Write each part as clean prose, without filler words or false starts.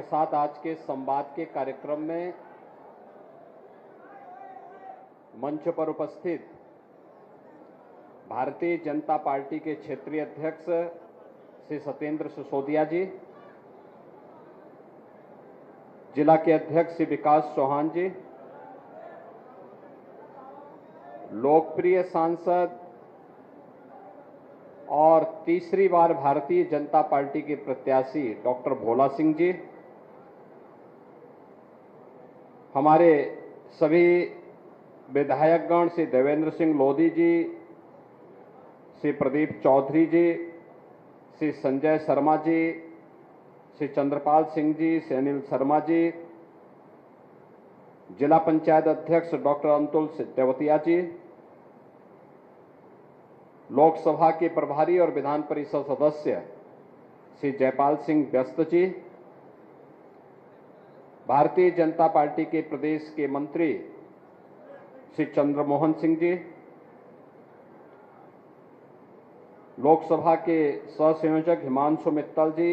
आपके साथ आज के संवाद के कार्यक्रम में मंच पर उपस्थित भारतीय जनता पार्टी के क्षेत्रीय अध्यक्ष श्री सत्येंद्र सिसोदिया जी, जिला के अध्यक्ष श्री विकास चौहान जी, लोकप्रिय सांसद और तीसरी बार भारतीय जनता पार्टी के प्रत्याशी डॉक्टर भोला सिंह जी, हमारे सभी विधायकगण श्री देवेंद्र सिंह लोधी जी, श्री प्रदीप चौधरी जी, श्री संजय शर्मा जी, श्री चंद्रपाल सिंह जी, श्री अनिल शर्मा जी, जिला पंचायत अध्यक्ष डॉक्टर अंतुल तेवतिया जी, लोकसभा के प्रभारी और विधान परिषद सदस्य श्री जयपाल सिंह व्यस्त जी, भारतीय जनता पार्टी के प्रदेश के मंत्री श्री चंद्रमोहन सिंह जी, लोकसभा के सहसंयोजक हिमांशु मित्तल जी,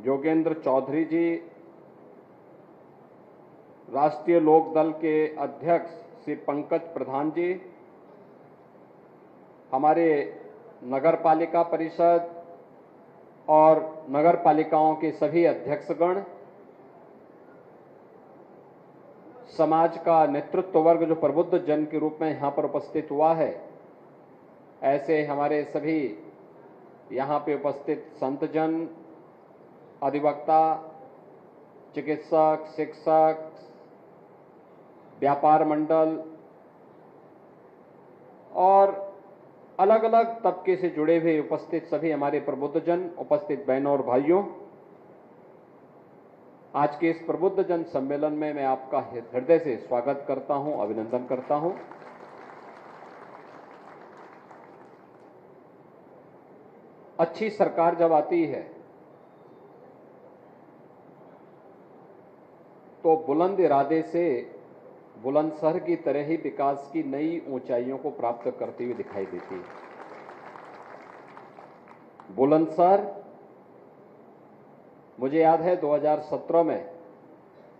योगेंद्र चौधरी जी, राष्ट्रीय लोक दल के अध्यक्ष श्री पंकज प्रधान जी, हमारे नगर पालिका परिषद और नगर पालिकाओं के सभी अध्यक्षगण, समाज का नेतृत्व वर्ग जो प्रबुद्ध जन के रूप में यहां पर उपस्थित हुआ है, ऐसे हमारे सभी यहां पे उपस्थित संतजन, अधिवक्ता, चिकित्सक, शिक्षक, व्यापार मंडल और अलग अलग तबके से जुड़े हुए उपस्थित सभी हमारे प्रबुद्ध जन, उपस्थित बहनों और भाइयों, आज के इस प्रबुद्ध जन सम्मेलन में मैं आपका हृदय से स्वागत करता हूं, अभिनंदन करता हूं। अच्छी सरकार जब आती है तो बुलंद इरादे से बुलंदशहर की तरह ही विकास की नई ऊंचाइयों को प्राप्त करती हुई दिखाई देती है। बुलंदशहर, मुझे याद है 2017 में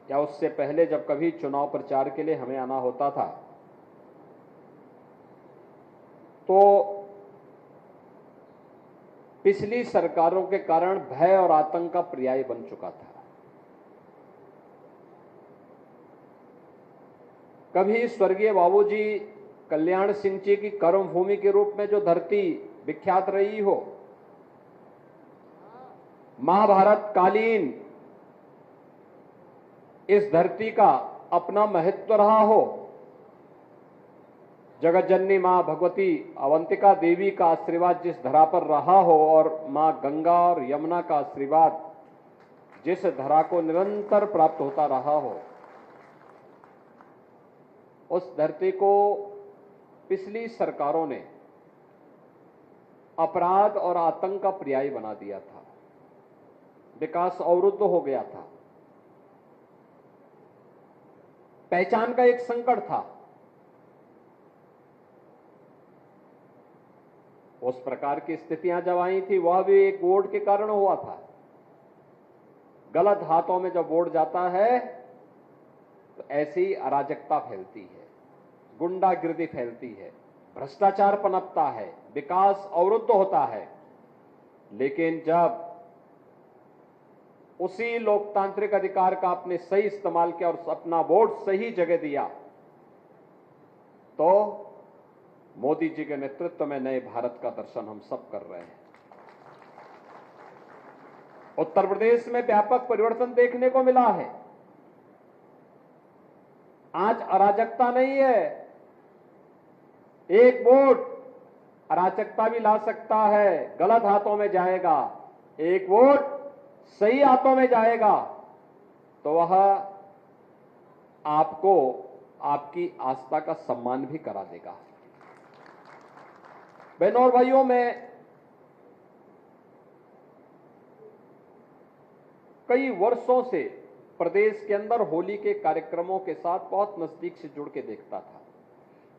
या उससे पहले जब कभी चुनाव प्रचार के लिए हमें आना होता था तो पिछली सरकारों के कारण भय और आतंक का पर्याय बन चुका था। कभी स्वर्गीय बाबूजी कल्याण सिंह जी की कर्मभूमि के रूप में जो धरती विख्यात रही हो, महाभारत कालीन इस धरती का अपना महत्व रहा हो, जगत जननी मां भगवती अवंतिका देवी का आशीर्वाद जिस धरा पर रहा हो और मां गंगा और यमुना का आशीर्वाद जिस धरा को निरंतर प्राप्त होता रहा हो, उस धरती को पिछली सरकारों ने अपराध और आतंक का पर्याय बना दिया था। विकास अवरुद्ध हो गया था, पहचान का एक संकट था। उस प्रकार की स्थितियां जब आई थी वह भी एक वोट के कारण हुआ था। गलत हाथों में जब वोट जाता है तो ऐसी अराजकता फैलती है, गुंडागिर्दी फैलती है, भ्रष्टाचार पनपता है, विकास अवरुद्ध होता है। लेकिन जब उसी लोकतांत्रिक अधिकार का आपने सही इस्तेमाल किया और अपना वोट सही जगह दिया तो मोदी जी के नेतृत्व में नए भारत का दर्शन हम सब कर रहे हैं। उत्तर प्रदेश में व्यापक परिवर्तन देखने को मिला है। आज अराजकता नहीं है, एक वोट अराजकता भी ला सकता है, गलत हाथों में जाएगा। एक वोट सही हाथों में जाएगा तो वह आपको आपकी आस्था का सम्मान भी करा देगा। बहनों और भाइयों, मैं कई वर्षों से प्रदेश के अंदर होली के कार्यक्रमों के साथ बहुत नजदीक से जुड़ के देखता था।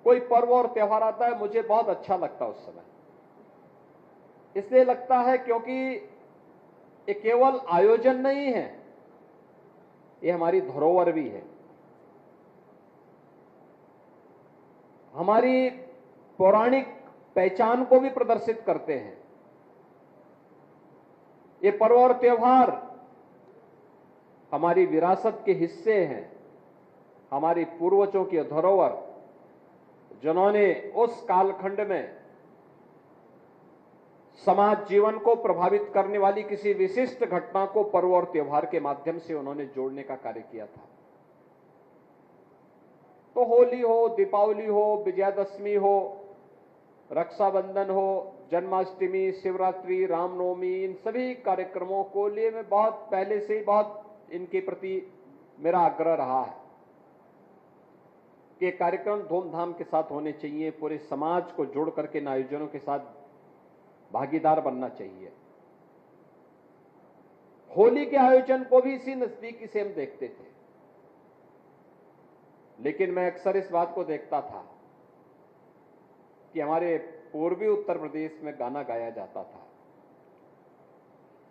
कोई पर्व और त्योहार आता है, मुझे बहुत अच्छा लगता है उस समय। इसलिए लगता है क्योंकि ये केवल आयोजन नहीं है, ये हमारी धरोहर भी है, हमारी पौराणिक पहचान को भी प्रदर्शित करते हैं। ये पर्व और त्योहार हमारी विरासत के हिस्से हैं, हमारी पूर्वजों की धरोहर, जिन्होंने उस कालखंड में समाज जीवन को प्रभावित करने वाली किसी विशिष्ट घटना को पर्व और त्योहार के माध्यम से उन्होंने जोड़ने का कार्य किया था। तो होली हो, दीपावली हो, विजयादशमी हो, रक्षाबंधन हो, जन्माष्टमी, शिवरात्रि, रामनवमी, इन सभी कार्यक्रमों को लिए मैं बहुत पहले से ही बहुत इनके प्रति मेरा आग्रह रहा है कि कार्यक्रम धूमधाम के साथ होने चाहिए, पूरे समाज को जोड़ करके इन आयोजनों के साथ भागीदार बनना चाहिए। होली के आयोजन को भी इसी नजदीकी से हम देखते थे, लेकिन मैं अक्सर इस बात को देखता था कि हमारे पूर्वी उत्तर प्रदेश में गाना गाया जाता था,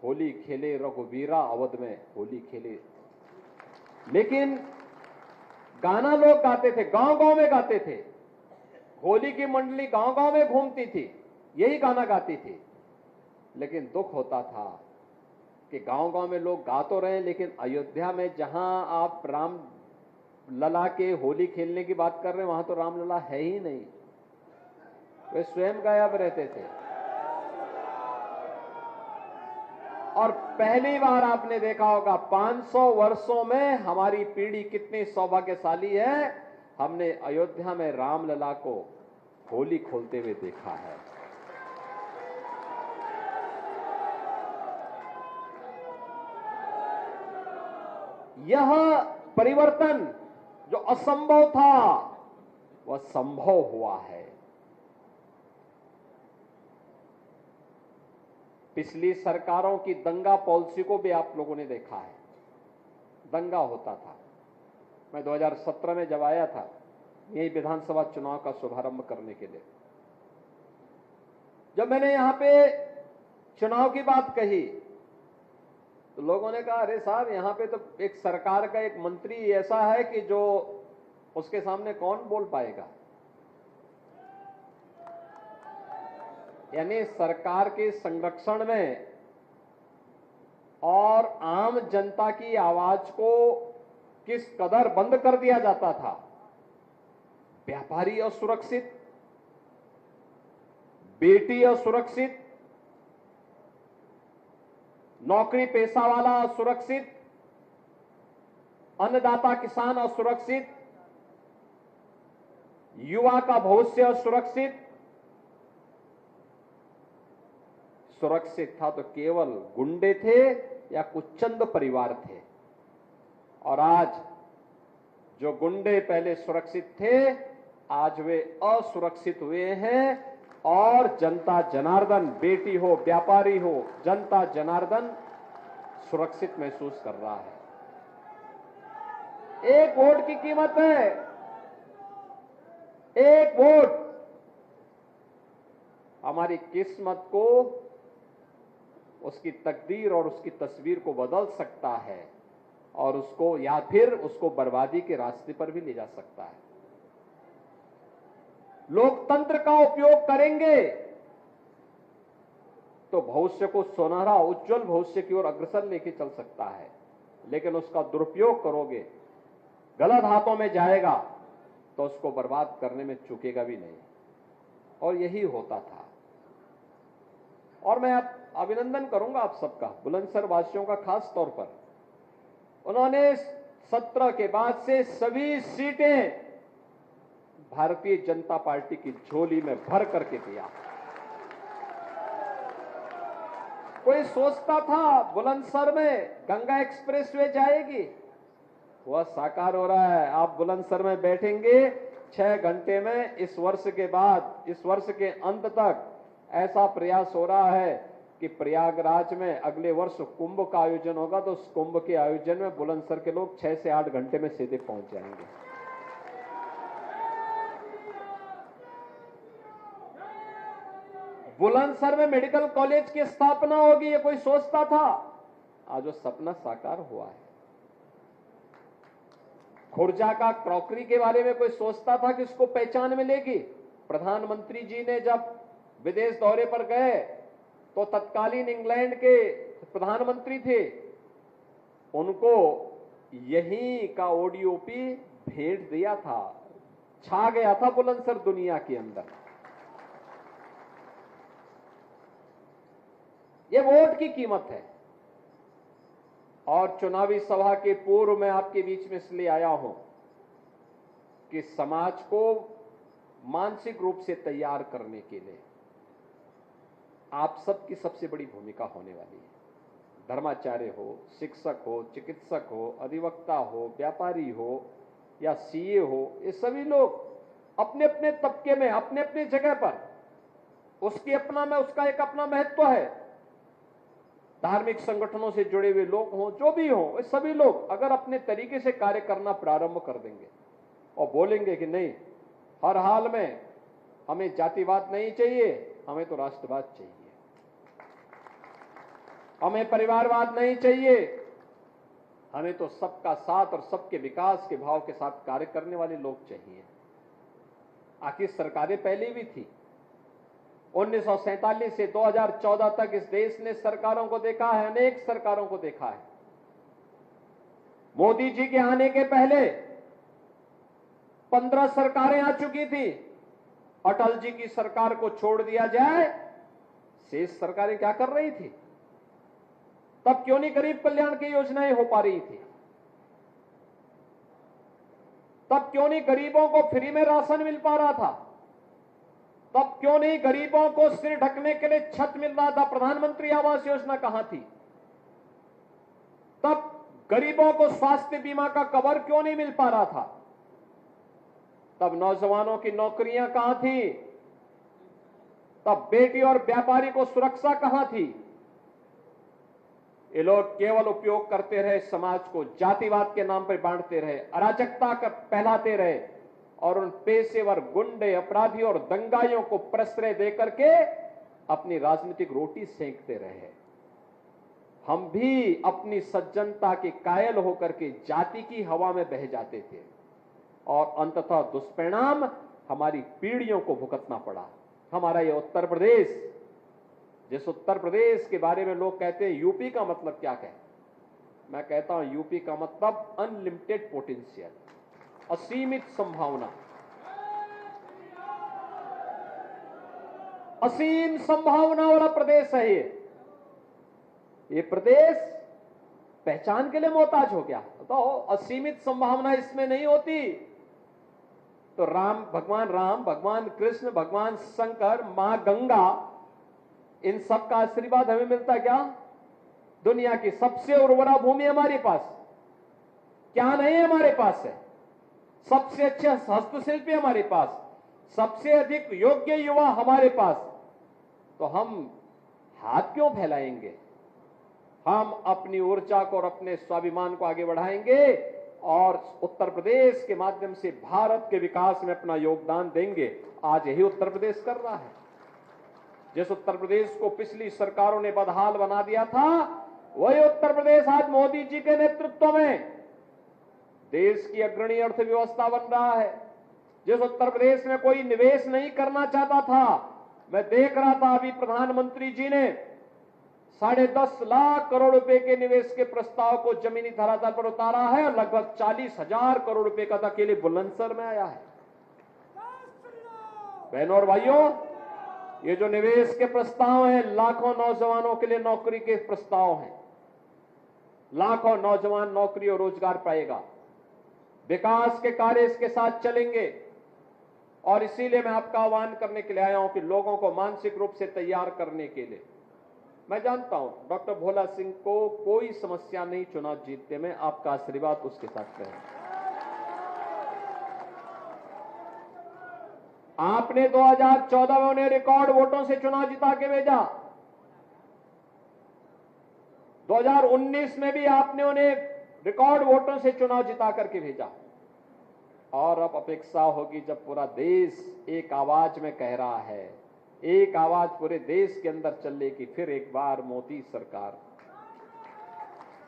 होली खेले रघुवीरा अवध में होली खेले। लेकिन गाना लोग गाते थे, गांव गांव में गाते थे, होली की मंडली गांव गांव में घूमती थी, यही गाना गाती थी। लेकिन दुख होता था कि गांव गांव में लोग गा तो रहे हैं, लेकिन अयोध्या में जहां आप राम लला के होली खेलने की बात कर रहे हैं, वहां तो रामलला है ही नहीं, वे स्वयं गायब रहते थे। और पहली बार आपने देखा होगा 500 वर्षों में हमारी पीढ़ी कितनी सौभाग्यशाली है, हमने अयोध्या में रामलला को होली खोलते हुए देखा है। यह परिवर्तन जो असंभव था वह संभव हुआ है। पिछली सरकारों की दंगा पॉलिसी को भी आप लोगों ने देखा है, दंगा होता था। मैं 2017 में जब आया था यही विधानसभा चुनाव का शुभारंभ करने के लिए, जब मैंने यहां पे चुनाव की बात कही तो लोगों ने कहा, अरे साहब यहां पे तो एक सरकार का एक मंत्री ऐसा है कि जो उसके सामने कौन बोल पाएगा। यानी सरकार के संरक्षण में और आम जनता की आवाज को किस कदर बंद कर दिया जाता था। व्यापारी असुरक्षित, बेटी असुरक्षित, नौकरी पेशा वाला असुरक्षित, अन्नदाता किसान असुरक्षित, युवा का भविष्य असुरक्षित। सुरक्षित था तो केवल गुंडे थे या कुछ चंद परिवार थे, और आज जो गुंडे पहले सुरक्षित थे आज वे असुरक्षित हुए हैं, और जनता जनार्दन, बेटी हो व्यापारी हो, जनता जनार्दन सुरक्षित महसूस कर रहा है। एक वोट की कीमत है, एक वोट हमारी किस्मत को, उसकी तकदीर और उसकी तस्वीर को बदल सकता है, और उसको या फिर उसको बर्बादी के रास्ते पर भी ले जा सकता है। लोकतंत्र का उपयोग करेंगे तो भविष्य को सुनहरा उज्जवल भविष्य की ओर अग्रसर लेके चल सकता है, लेकिन उसका दुरुपयोग करोगे, गलत हाथों में जाएगा तो उसको बर्बाद करने में चूकेगा भी नहीं। और यही होता था। और मैं अब अभिनंदन करूंगा आप सबका, बुलंदशहर वासियों का खास तौर पर। उन्होंने सत्र के बाद से सभी सीटें भारतीय जनता पार्टी की झोली में भर करके दिया। कोई सोचता था बुलंदशहर में गंगा एक्सप्रेसवे जाएगी, वह साकार हो रहा है। आप बुलंदशहर में बैठेंगे 6 घंटे में, इस वर्ष के बाद, इस वर्ष के अंत तक ऐसा प्रयास हो रहा है कि प्रयागराज में अगले वर्ष कुंभ का आयोजन होगा, तो उस कुंभ के आयोजन में बुलंदशहर के लोग 6 से 8 घंटे में सीधे पहुंच जाएंगे। बुलंदशहर में मेडिकल कॉलेज की स्थापना होगी, ये कोई सोचता था? आज वो सपना साकार हुआ है। खुर्जा का क्रॉकरी के बारे में कोई सोचता था कि उसको पहचान मिलेगी? प्रधानमंत्री जी ने जब विदेश दौरे पर गए तो तत्कालीन इंग्लैंड के प्रधानमंत्री थे, उनको यही का ओडीओपी भेंट दिया था, छा गया था बुलंदशहर दुनिया के अंदर। ये वोट की कीमत है। और चुनावी सभा के पूर्व मैं आपके बीच में इसलिए आया हूं कि समाज को मानसिक रूप से तैयार करने के लिए आप सबकी सबसे बड़ी भूमिका होने वाली है। धर्माचार्य हो, शिक्षक हो, चिकित्सक हो, अधिवक्ता हो, व्यापारी हो या सीए हो, ये सभी लोग अपने अपने तबके में, अपने अपने जगह पर उसका एक अपना महत्व है। धार्मिक संगठनों से जुड़े हुए लोग हों, जो भी हों, वे सभी लोग अगर अपने तरीके से कार्य करना प्रारंभ कर देंगे और बोलेंगे कि नहीं, हर हाल में हमें जातिवाद नहीं चाहिए, हमें तो राष्ट्रवाद चाहिए, हमें परिवारवाद नहीं चाहिए, हमें तो सबका साथ और सबके विकास के भाव के साथ कार्य करने वाले लोग चाहिए। आखिर सरकारें पहले भी थी। 1947 से 2014 तक इस देश ने सरकारों को देखा है, अनेक सरकारों को देखा है। मोदी जी के आने के पहले 15 सरकारें आ चुकी थी। अटल जी की सरकार को छोड़ दिया जाए, शेष सरकारें क्या कर रही थी? तब क्यों नहीं गरीब कल्याण की योजनाएं हो पा रही थी? तब क्यों नहीं गरीबों को फ्री में राशन मिल पा रहा था? तब क्यों नहीं गरीबों को सिर ढकने के लिए छत मिल रहा था? प्रधानमंत्री आवास योजना कहां थी? तब गरीबों को स्वास्थ्य बीमा का कवर क्यों नहीं मिल पा रहा था? तब नौजवानों की नौकरियां कहां थी? तब बेटी और व्यापारी को सुरक्षा कहां थी? ये लोग केवल उपयोग करते रहे, समाज को जातिवाद के नाम पर बांटते रहे, अराजकता का फैलाते रहे और उन पेशेवर गुंडे, अपराधी और दंगाइयों को प्रश्रय देकर के अपनी राजनीतिक रोटी सेंकते रहे। हम भी अपनी सज्जनता के कायल होकर के जाति की हवा में बह जाते थे और अंततः दुष्परिणाम हमारी पीढ़ियों को भुगतना पड़ा। हमारा ये उत्तर प्रदेश, जिस उत्तर प्रदेश के बारे में लोग कहते हैं यूपी का मतलब क्या कहते, मैं कहता हूं यूपी का मतलब अनलिमिटेड पोटेंशियल, असीमित संभावना, असीम संभावना वाला प्रदेश है ये प्रदेश पहचान के लिए मोहताज हो गया। तो असीमित संभावना इसमें नहीं होती तो भगवान राम, भगवान कृष्ण, भगवान शंकर, मां गंगा, इन सब का आशीर्वाद हमें मिलता क्या? दुनिया की सबसे उर्वरा भूमि हमारे पास क्या नहीं हमारे पास है? सबसे अच्छे हस्तशिल्पी हमारे पास, सबसे अधिक योग्य युवा हमारे पास। तो हम हाथ क्यों फैलाएंगे? हम अपनी ऊर्जा को और अपने स्वाभिमान को आगे बढ़ाएंगे और उत्तर प्रदेश के माध्यम से भारत के विकास में अपना योगदान देंगे। आज यही उत्तर प्रदेश कर रहा है। जिस उत्तर प्रदेश को पिछली सरकारों ने बदहाल बना दिया था, वही उत्तर प्रदेश आज मोदी जी के नेतृत्व में देश की अग्रणी अर्थव्यवस्था बन रहा है। जिस उत्तर प्रदेश में कोई निवेश नहीं करना चाहता था, मैं देख रहा था अभी प्रधानमंत्री जी ने 10.5 लाख करोड़ रुपए के निवेश के प्रस्ताव को जमीनी धरातल पर उतारा है और लगभग 40,000 करोड़ रुपए का केवल बुलंदशहर में आया है। बहनों और भाइयों, ये जो निवेश के प्रस्ताव हैं, लाखों नौजवानों के लिए नौकरी के प्रस्ताव हैं। लाखों नौजवान नौकरी और रोजगार पाएगा। विकास के कार्य इसके साथ चलेंगे और इसीलिए मैं आपका आह्वान करने के लिए आया हूं कि लोगों को मानसिक रूप से तैयार करने के लिए। मैं जानता हूं डॉक्टर भोला सिंह को कोई समस्या नहीं चुनाव जीतने में, आपका आशीर्वाद उसके साथ रहे। आपने 2014 में उन्हें रिकॉर्ड वोटों से चुनाव जिता के भेजा। 2019 में भी आपने उन्हें रिकॉर्ड वोटों से चुनाव जिता करके भेजा और अब अपेक्षा होगी जब पूरा देश एक आवाज में कह रहा है, एक आवाज पूरे देश के अंदर चलने की, फिर एक बार मोदी सरकार।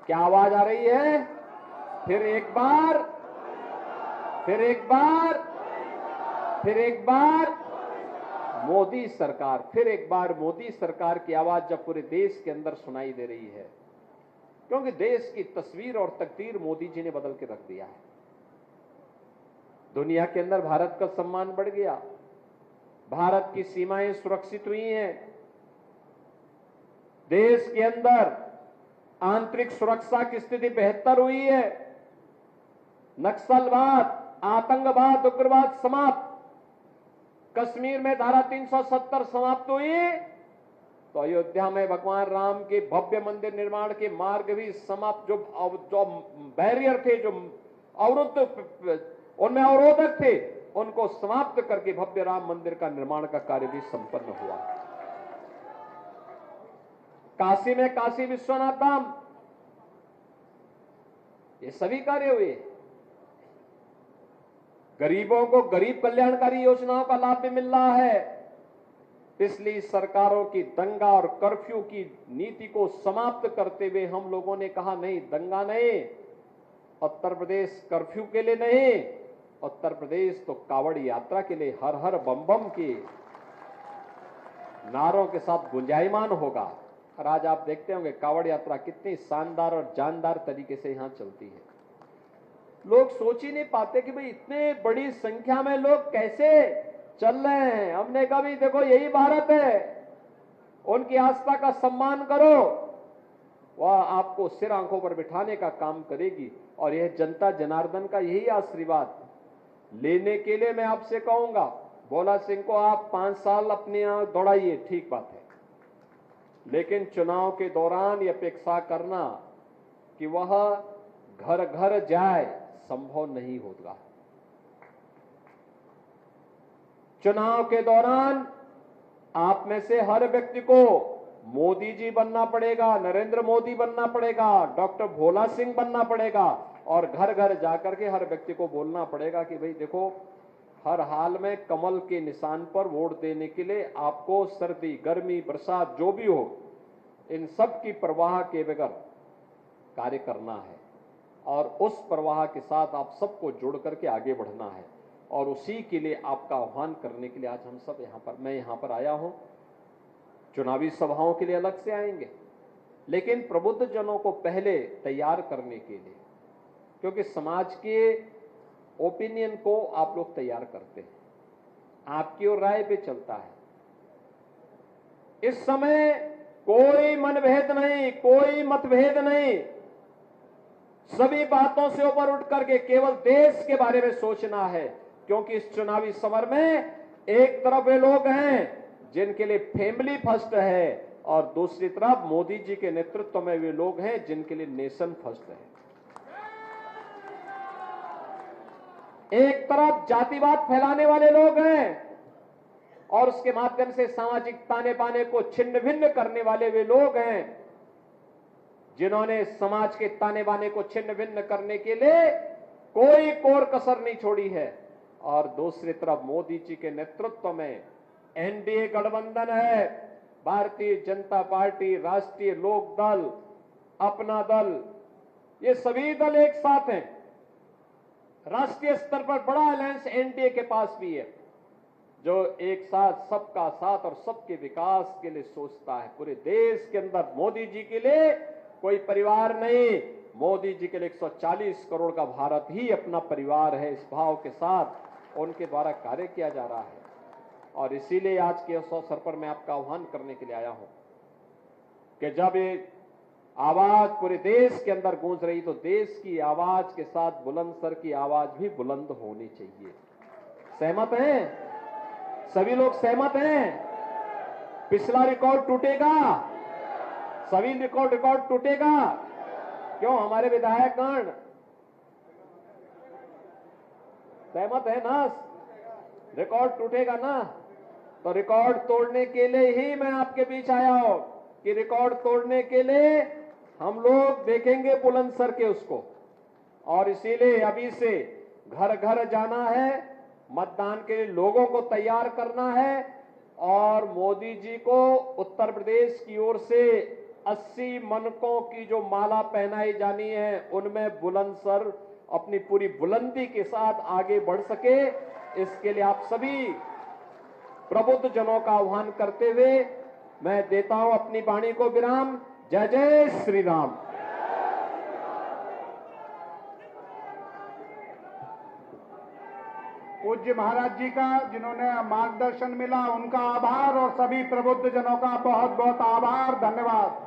क्या आवाज आ रही है? फिर एक बार फिर एक बार मोदी सरकार, फिर एक बार मोदी सरकार की आवाज जब पूरे देश के अंदर सुनाई दे रही है, क्योंकि देश की तस्वीर और तकदीर मोदी जी ने बदल के रख दिया है। दुनिया के अंदर भारत का सम्मान बढ़ गया, भारत की सीमाएं सुरक्षित हुई हैं, देश के अंदर आंतरिक सुरक्षा की स्थिति बेहतर हुई है, नक्सलवाद, आतंकवाद, उग्रवाद समाप्त, कश्मीर में धारा 370 समाप्त हुई, तो अयोध्या में भगवान राम के भव्य मंदिर निर्माण के मार्ग भी समाप्त, जो बैरियर थे, जो अवरुद्ध, उनमें अवरोधक थे, उनको समाप्त करके भव्य राम मंदिर का निर्माण का कार्य भी संपन्न हुआ। काशी में काशी विश्वनाथ धाम, ये सभी कार्य हुए। गरीबों को गरीब कल्याणकारी योजनाओं का लाभ भी मिल रहा है। पिछली सरकारों की दंगा और कर्फ्यू की नीति को समाप्त करते हुए हम लोगों ने कहा नहीं, दंगा नहीं, उत्तर प्रदेश कर्फ्यू के लिए नहीं, उत्तर प्रदेश तो कावड़ यात्रा के लिए हर हर बम बम के नारों के साथ गुंजायमान होगा। और आज आप देखते होंगे कावड़ यात्रा कितनी शानदार और जानदार तरीके से यहां चलती है। लोग सोच ही नहीं पाते कि भाई इतने बड़ी संख्या में लोग कैसे चल रहे हैं। हमने कहा भी देखो यही भारत है, उनकी आस्था का सम्मान करो, वह आपको सिर आंखों पर बिठाने का काम करेगी। और यह जनता जनार्दन का यही आशीर्वाद लेने के लिए मैं आपसे कहूंगा, भोला सिंह को आप 5 साल अपने यहां दौड़ाइए, ठीक बात है, लेकिन चुनाव के दौरान यह अपेक्षा करना कि वह घर घर जाए, संभव नहीं होगा। चुनाव के दौरान आप में से हर व्यक्ति को मोदी जी बनना पड़ेगा, नरेंद्र मोदी बनना पड़ेगा, डॉक्टर भोला सिंह बनना पड़ेगा, और घर घर जाकर के हर व्यक्ति को बोलना पड़ेगा कि भाई देखो, हर हाल में कमल के निशान पर वोट देने के लिए आपको सर्दी, गर्मी, बरसात जो भी हो, इन सब की परवाह के बगैर कार्य करना है, और उस परवाह के साथ आप सबको जोड़ करके आगे बढ़ना है। और उसी के लिए आपका आह्वान करने के लिए आज हम सब मैं यहां पर आया हूं। चुनावी सभाओं के लिए अलग से आएंगे, लेकिन प्रबुद्ध जनों को पहले तैयार करने के लिए, क्योंकि समाज के ओपिनियन को आप लोग तैयार करते हैं, आपकी और राय पे चलता है। इस समय कोई मनभेद नहीं, कोई मतभेद नहीं, सभी बातों से ऊपर उठ करके केवल देश के बारे में सोचना है। क्योंकि इस चुनावी समर में एक तरफ वे लोग हैं जिनके लिए फैमिली फर्स्ट है, और दूसरी तरफ मोदी जी के नेतृत्व में वे लोग हैं जिनके लिए नेशन फर्स्ट है। एक तरफ जातिवाद फैलाने वाले लोग हैं, और उसके माध्यम से सामाजिक ताने बाने को छिन्न भिन्न करने वाले वे लोग हैं जिन्होंने समाज के ताने बाने को छिन्न भिन्न करने के लिए कोई कोर कसर नहीं छोड़ी है। और दूसरी तरफ मोदी जी के नेतृत्व में एनडीए गठबंधन है, भारतीय जनता पार्टी, राष्ट्रीय लोक दल, अपना दल, ये सभी दल एक साथ हैं। राष्ट्रीय स्तर पर बड़ा अलायंस एनडीए के पास भी है, जो एक साथ सबका साथ और सबके विकास के लिए सोचता है। पूरे देश के अंदर मोदी जी के लिए कोई परिवार नहीं, मोदी जी के लिए 140 करोड़ का भारत ही अपना परिवार है। इस भाव के साथ उनके द्वारा कार्य किया जा रहा है, और इसीलिए आज के इस अवसर पर मैं आपका आह्वान करने के लिए आया हूं कि जब ये आवाज पूरे देश के अंदर गूंज रही, तो देश की आवाज के साथ बुलंदशहर की आवाज भी बुलंद होनी चाहिए। सहमत हैं? सभी लोग सहमत हैं? पिछला रिकॉर्ड टूटेगा, सभी रिकॉर्ड टूटेगा। क्यों? हमारे विधायकगण सहमत है ना? रिकॉर्ड टूटेगा ना? तो रिकॉर्ड तोड़ने के लिए ही मैं आपके बीच आया हूं, कि रिकॉर्ड तोड़ने के लिए हम लोग देखेंगे बुलंदशहर के उसको। और इसीलिए अभी से घर घर जाना है, मतदान के लिए लोगों को तैयार करना है, और मोदी जी को उत्तर प्रदेश की ओर से 80 मनकों की जो माला पहनाई जानी है, उनमें बुलंदशहर अपनी पूरी बुलंदी के साथ आगे बढ़ सके, इसके लिए आप सभी प्रबुद्ध जनों का आह्वान करते हुए मैं देता हूं अपनी वाणी को विराम। जय जय श्री राम। पूज्य महाराज जी का जिन्होंने मार्गदर्शन मिला उनका आभार और सभी प्रबुद्ध जनों का बहुत बहुत आभार, धन्यवाद।